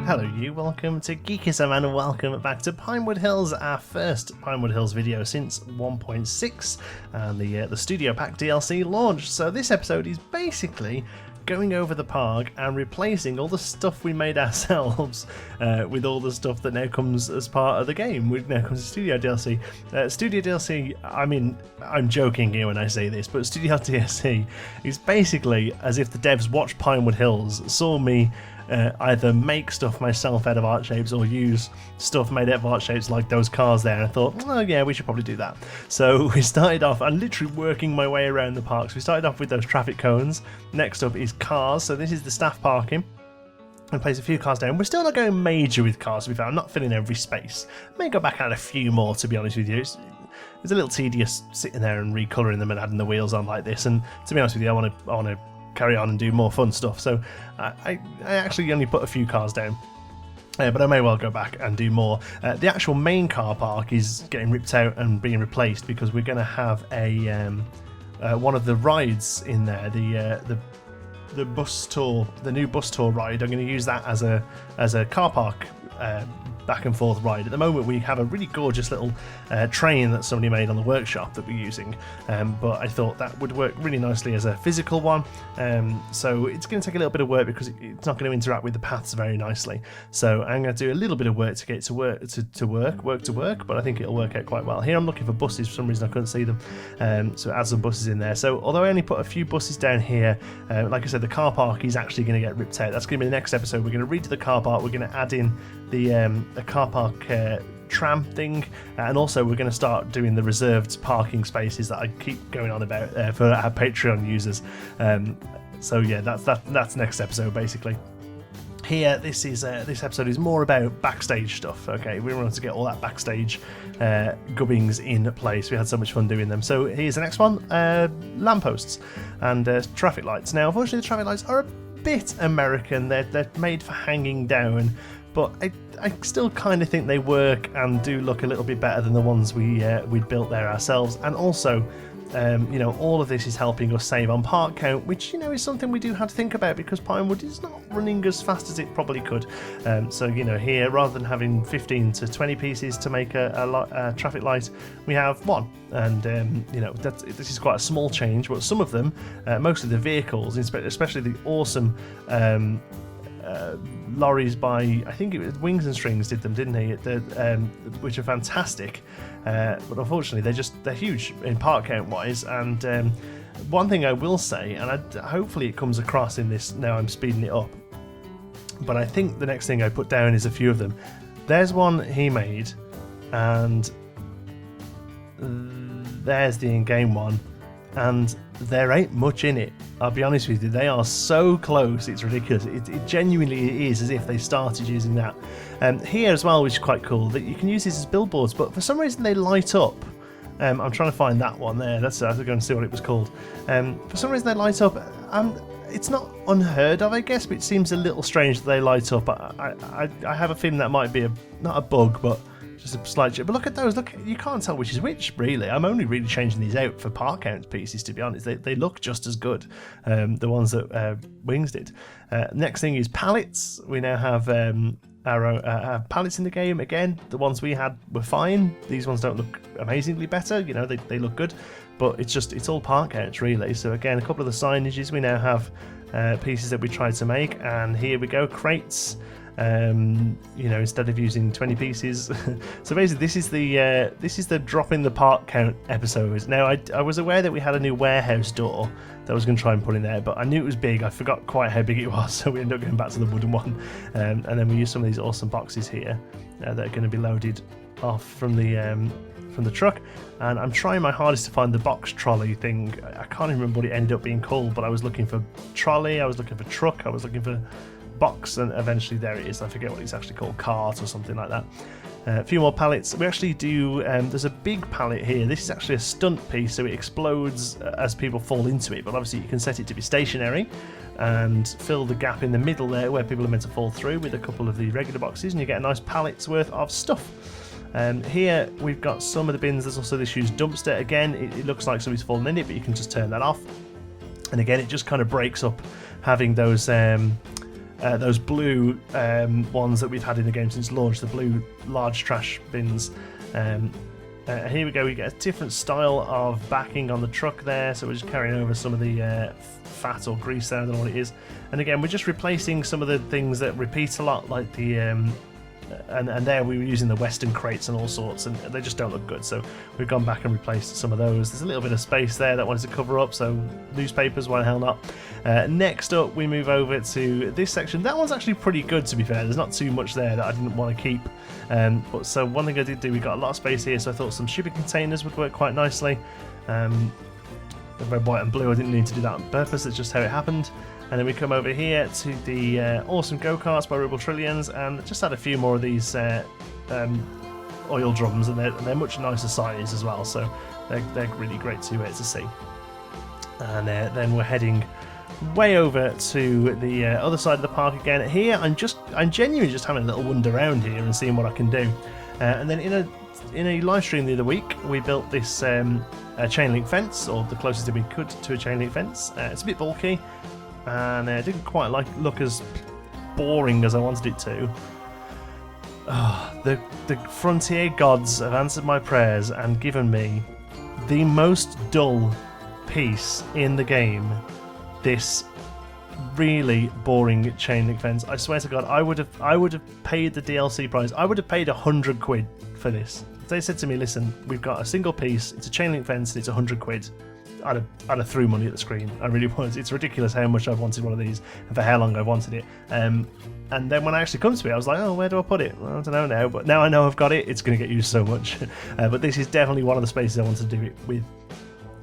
Hello you, welcome to Geekism and welcome back to Pinewood Hills, our first Pinewood Hills video since 1.6 and the Studio Pack DLC launched. So this episode is basically going over the park and replacing all the stuff we made ourselves with all the stuff that now comes as part of the game, which now comes to Studio DLC. Studio DLC, I mean, I'm joking here when I say this, but Studio DLC is basically as if the devs watched Pinewood Hills, saw me either make stuff myself out of art shapes or use stuff made out of art shapes like those cars there, and I thought, oh yeah, we should probably do that. So we started off, I'm literally working my way around the parks. We started off with those traffic cones. Next up is cars, so this is the staff parking. And place a few cars down. We're still not going major with cars, to be fair. I'm not filling every space. May go back and add a few more, to be honest with you. It's a little tedious sitting there and recolouring them and adding the wheels on like this, and to be honest with you, I want to carry on and do more fun stuff, so I actually only put a few cars down, but I may well go back and do more. The actual main car park is getting ripped out and being replaced because we're going to have a one of the rides in there, the bus tour, the new bus tour ride. I'm going to use that as a car park back and forth ride. At the moment we have a really gorgeous little train that somebody made on the workshop that we're using, but I thought that would work really nicely as a physical one, so it's going to take a little bit of work because it's not going to interact with the paths very nicely, so I'm going to do a little bit of work to get it to work, but I think it'll work out quite well. Here I'm looking for buses, for some reason I couldn't see them, so add some buses in there. So although I only put a few buses down here, like I said, the car park is actually going to get ripped out. That's going to be the next episode. We're going to redo the car park, we're going to add in the car park tram thing, and also we're going to start doing the reserved parking spaces that I keep going on about for our Patreon users. So yeah, that's next episode basically. Here, this episode is more about backstage stuff. Okay, we wanted to get all that backstage gubbings in place. We had so much fun doing them. So here's the next one: lampposts and traffic lights. Now, unfortunately, the traffic lights are a bit American. They're made for hanging down, but I still kind of think they work and do look a little bit better than the ones we built there ourselves. And also, all of this is helping us save on park count, which is something we do have to think about because Pinewood is not running as fast as it probably could. So here, rather than having 15 to 20 pieces to make a traffic light, we have one. And this is quite a small change, but some of them, most of the vehicles, especially the awesome lorries by, I think it was Wings and Strings did them, didn't he? Which are fantastic, but unfortunately they're huge in park count wise. And one thing I will say, and hopefully it comes across in this now I'm speeding it up, but I think the next thing I put down is a few of them. There's one he made, and there's the in-game one, and there ain't much in it. I'll be honest with you, they are so close, it's ridiculous. It genuinely is as if they started using that. Here as well, which is quite cool, that you can use these as billboards, but for some reason they light up. I'm trying to find that one there. That's I was going to see what it was called. For some reason they light up, and it's not unheard of, I guess, but it seems a little strange that they light up. I have a feeling that might be not a bug, but just a slight chip. But look at those. Look, you can't tell which is which, really. I'm only really changing these out for park count pieces, to be honest. They look just as good, the ones that Wings did. Next thing is pallets. We now have our pallets in the game. Again, the ones we had were fine. These ones don't look amazingly better. They look good, but it's all park counts, really. So again, a couple of the signages, we now have pieces that we tried to make, and here we go, crates. Instead of using 20 pieces. So basically this is the drop in the park count episode. Now I was aware that we had a new warehouse door that I was going to try and put in there, but I knew it was big. I forgot quite how big it was, so we ended up going back to the wooden one, and then we used some of these awesome boxes here that are going to be loaded off from the truck. And I'm trying my hardest to find the box trolley thing. I can't even remember what it ended up being called, but I was looking for trolley, I was looking for truck, I was looking for box, and eventually there it is. I forget what it's actually called, cart or something like that. A few more pallets. We actually do, there's a big pallet here. This is actually a stunt piece, so it explodes as people fall into it, but obviously you can set it to be stationary and fill the gap in the middle there where people are meant to fall through with a couple of the regular boxes, and you get a nice pallet's worth of stuff. Here we've got some of the bins. There's also this used dumpster. Again, it looks like somebody's fallen in it, but you can just turn that off. And again, it just kind of breaks up having those those blue ones that we've had in the game since launch, the blue large trash bins. Here we go, we get a different style of backing on the truck there, so we're just carrying over some of the fat or grease there, I don't know what it is. And again, we're just replacing some of the things that repeat a lot, like the and there we were using the Western crates and all sorts, and they just don't look good, so we've gone back and replaced some of those. There's a little bit of space there that wanted to cover up, so newspapers, why the hell not. Next up we move over to this section. That one's actually pretty good, to be fair. There's not too much there that I didn't want to keep, but so one thing I did do, we got a lot of space here, so I thought some shipping containers would work quite nicely. The red, white and blue, I didn't need to do that on purpose, it's just how it happened. And then we come over here to the awesome go-karts by Rebel Trillions, and just add a few more of these oil drums, and they're much nicer size as well, so they're really great to see. And then we're heading way over to the other side of the park again. Here I'm genuinely just having a little wander around here and seeing what I can do. And then in a live stream the other week, we built this chain link fence, or the closest that we could to a chain link fence. It's a bit bulky, and it didn't quite look as boring as I wanted it to. The Frontier gods have answered my prayers and given me the most dull piece in the game. This really boring chain link fence. I swear to God, I would have paid the DLC price. I would have paid £100 for this. If they said to me, listen, we've got a single piece, it's a chain link fence, and it's £100. I'd have threw money at the screen. I really was. It's ridiculous how much I've wanted one of these and for how long I've wanted it. And then when I actually come to it, I was like, oh, where do I put it? Well, I don't know now, but now I know I've got it, it's going to get used so much. But this is definitely one of the spaces I wanted to do it with,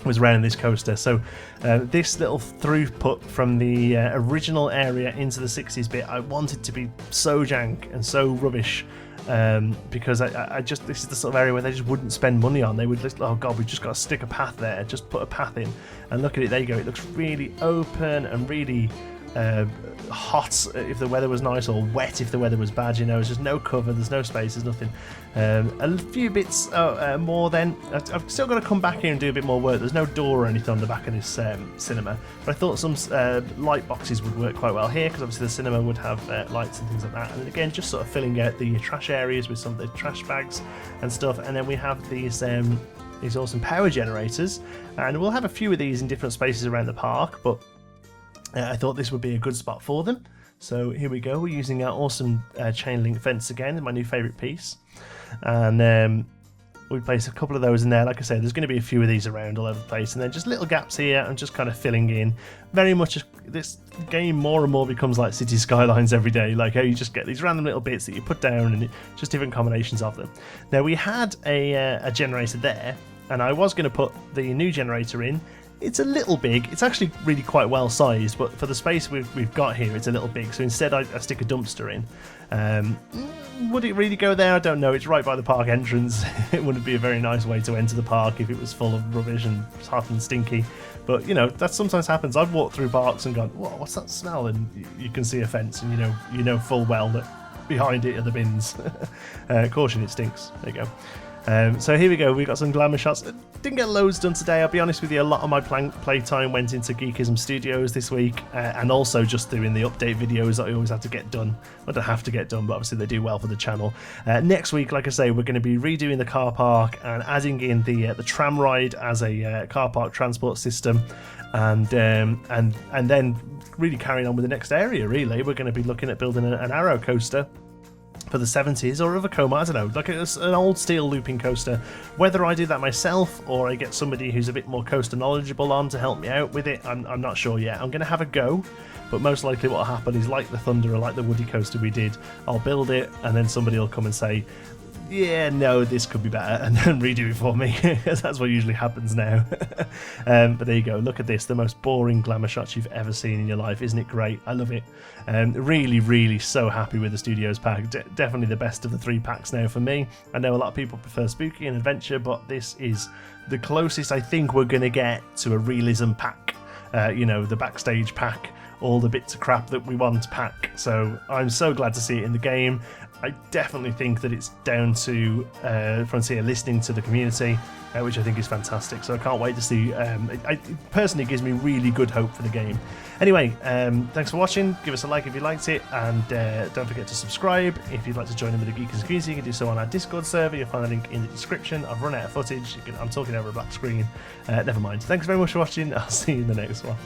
was around this coaster. So this little throughput from the original area into the 60s bit, I wanted to be so jank and so rubbish. Because I just, this is the sort of area where they just wouldn't spend money on. They would just, oh god, we've just got to stick a path there, just put a path in, and look at it, there you go. It looks really open and really hot if the weather was nice, or wet if the weather was bad. You know, there's just no cover, there's no space, there's nothing. A few bits more then. I've still got to come back here and do a bit more work. There's no door or anything on the back of this cinema, but I thought some light boxes would work quite well here, because obviously the cinema would have lights and things like that. And again, just sort of filling out the trash areas with some of the trash bags and stuff. And then we have these awesome power generators, and we'll have a few of these in different spaces around the park, but I thought this would be a good spot for them. So here we go, we're using our awesome chain link fence again, my new favourite piece. And we place a couple of those in there. Like I said, there's going to be a few of these around all over the place, and then just little gaps here and just kind of filling in. Very much this game more and more becomes like City Skylines every day, like how you just get these random little bits that you put down and just different combinations of them. Now we had a generator there, and I was going to put the new generator in. It's a little big. It's actually really quite well sized, but for the space we've got here, it's a little big. So instead I stick a dumpster in. Would it really go there? I don't know. It's right by the park entrance. It wouldn't be a very nice way to enter the park if it was full of rubbish and hot and stinky. But you know, that sometimes happens. I've walked through parks and gone, whoa, what's that smell? And you can see a fence, and you know full well that behind it are the bins. Caution, it stinks. There you go. So here we go, we've got some Glamour Shots. Didn't get loads done today, I'll be honest with you. A lot of my playtime went into Geekism Studios this week, and also just doing the update videos that I always have to get done. I don't have to get done, but obviously they do well for the channel. Next week, like I say, we're going to be redoing the car park and adding in the tram ride as a car park transport system, and then really carrying on with the next area. Really, we're going to be looking at building an Arrow coaster for the 70s or a Vekoma, I don't know, like an old steel looping coaster. Whether I do that myself or I get somebody who's a bit more coaster knowledgeable on to help me out with it, I'm not sure yet. I'm going to have a go, but most likely what will happen is, like the Thunder or like the Woody coaster we did, I'll build it and then somebody will come and say, yeah, no, this could be better, and then redo it for me. That's what usually happens now. But there you go, look at this, the most boring Glamour Shots you've ever seen in your life. Isn't it great? I love it. Really, really so happy with the Studios pack. Definitely the best of the 3 packs now for me. I know a lot of people prefer Spooky and Adventure, but this is the closest I think we're going to get to a realism pack. The backstage pack, all the bits of crap that we want pack. So I'm so glad to see it in the game. I definitely think that it's down to Frontier listening to the community, which I think is fantastic. So I can't wait to see. It personally gives me really good hope for the game. Anyway, thanks for watching. Give us a like if you liked it, and don't forget to subscribe. If you'd like to join in with the Geekers community, you can do so on our Discord server. You'll find a link in the description. I've run out of footage. I'm talking over a black screen. Never mind. Thanks very much for watching. I'll see you in the next one.